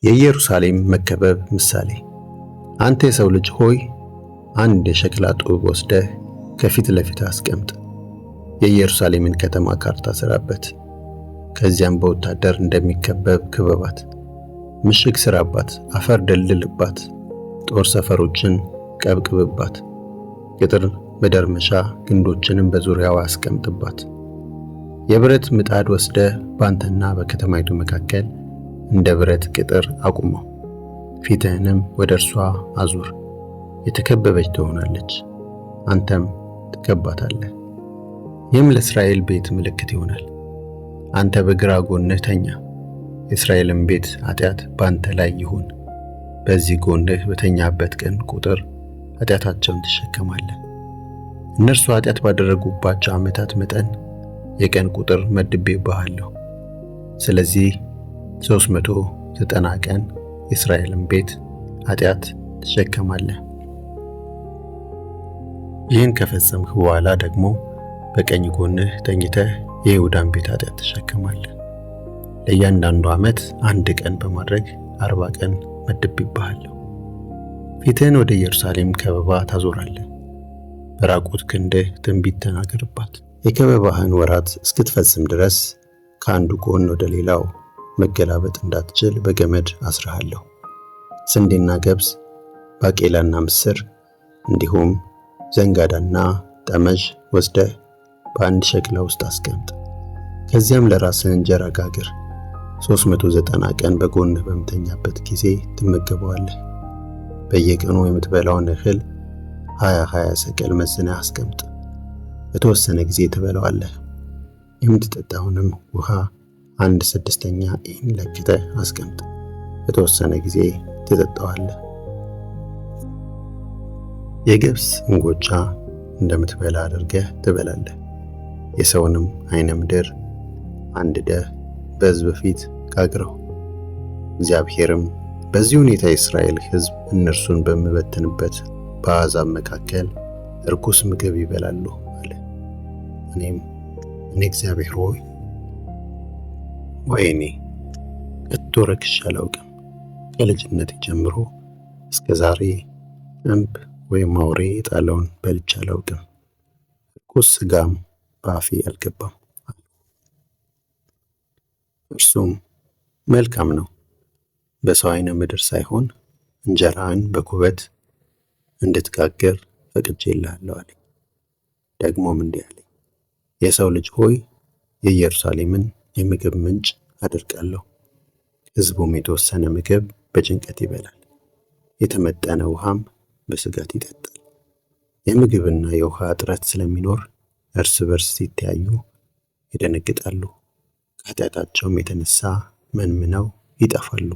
የኢየሩሳሌም መከበብ ምሳሌ። አንተ የሰው ልጅ ሆይ አንድ የሸክላ ጡብ ወስደህ ከፊት ለፊት አስቀምጥ። የኢየሩሳሌምን ከተማ ካርታ ስራበት። ከዚያም በወታደር እንደሚከበብ ክበባት። ምሽግ ስራባት፣ አፈር ደልድልባት፣ ጦር ሰፈሮችን ቀብቅብባት። ቅጥር መደርመሻ ግንዶችንም በዙሪያዋ አስቀምጥባት። የብረት ምጣድ ወስደህ ባንተና በከተማይቱ መካከል እንደ ብረት ቅጥር አቁመው። ፊትህንም ወደ እርሷ አዙር። የተከበበች ትሆናለች፣ አንተም ትከባታለህ። ይህም ለእስራኤል ቤት ምልክት ይሆናል። አንተ በግራ ጎንህ ተኛ፣ የእስራኤልም ቤት ኃጢአት ባንተ ላይ ይሁን። በዚህ ጎንህ በተኛበት ቀን ቁጥር ኃጢአታቸውን ትሸከማለህ። እነርሱ ኃጢአት ባደረጉባቸው ዓመታት መጠን የቀን ቁጥር መድቤብሃለሁ። ስለዚህ 390 ቀን የእስራኤልን ቤት ኃጢአት ትሸከማለህ። ይህን ከፈጸምክ በኋላ ደግሞ በቀኝ ጎንህ ተኝተህ የይሁዳን ቤት ኃጢአት ትሸከማለህ። ለእያንዳንዱ ዓመት 1 ቀን በማድረግ 40 ቀን መድቤብሃለሁ። ፊትህን ወደ ኢየሩሳሌም ከበባ ታዞራለህ። በራቁት ክንድህ ትንቢት ተናገርባት። የከበባህን ወራት እስክትፈጽም ድረስ ከአንዱ ጎን ወደ ሌላው መገላበጥ እንዳትችል በገመድ አስረሃለሁ። ስንዴና ገብስ፣ ባቄላና ምስር እንዲሁም ዘንጋዳና ጠመዥ ወስደህ በአንድ ሸክላ ውስጥ አስቀምጥ። ከዚያም ለራስህ እንጀራ ጋግር። 390 ቀን በጎንህ በምተኛበት ጊዜ ትመገበዋለህ። በየቀኑ የምትበላውን እህል 20 ሰቅል መዝነህ አስቀምጥ። በተወሰነ ጊዜ ትበላዋለህ። የምትጠጣውንም ውሃ 1/6 ኢን ለክተህ አስቀምጥ። በተወሰነ ጊዜ ትጠጣዋለህ። የገብስ እንጎቻ እንደምትበላ አድርገህ ትበላለህ። የሰውንም አይነ ምድር አንድደህ በሕዝብ ፊት ጋግረው። እግዚአብሔርም በዚህ ሁኔታ የእስራኤል ሕዝብ እነርሱን በምበትንበት በአሕዛብ መካከል ርኩስ ምግብ ይበላሉ አለ። እኔ እግዚአብሔር ሆይ ወይኔ ከቶ ረክሼ አላውቅም። ከልጅነቴ ጀምሮ እስከ ዛሬ እምብ ወይም አውሬ የጣለውን በልቼ አላውቅም። ርኩስ ሥጋም በአፌ አልገባም። እርሱም መልካም ነው፣ በሰው አይነ ምድር ሳይሆን እንጀራህን በኩበት እንድትጋግር ፈቅጄልሃለሁ አለኝ። ደግሞም እንዲህ አለኝ፣ የሰው ልጅ ሆይ የኢየሩሳሌምን የምግብ ምንጭ አደርቃለሁ። ሕዝቡም የተወሰነ ምግብ በጭንቀት ይበላል፣ የተመጠነ ውሃም በስጋት ይጠጣል። የምግብና የውሃ እጥረት ስለሚኖር እርስ በርስ ሲተያዩ ይደነግጣሉ፣ ከኃጢአታቸውም የተነሳ መንምነው ይጠፋሉ።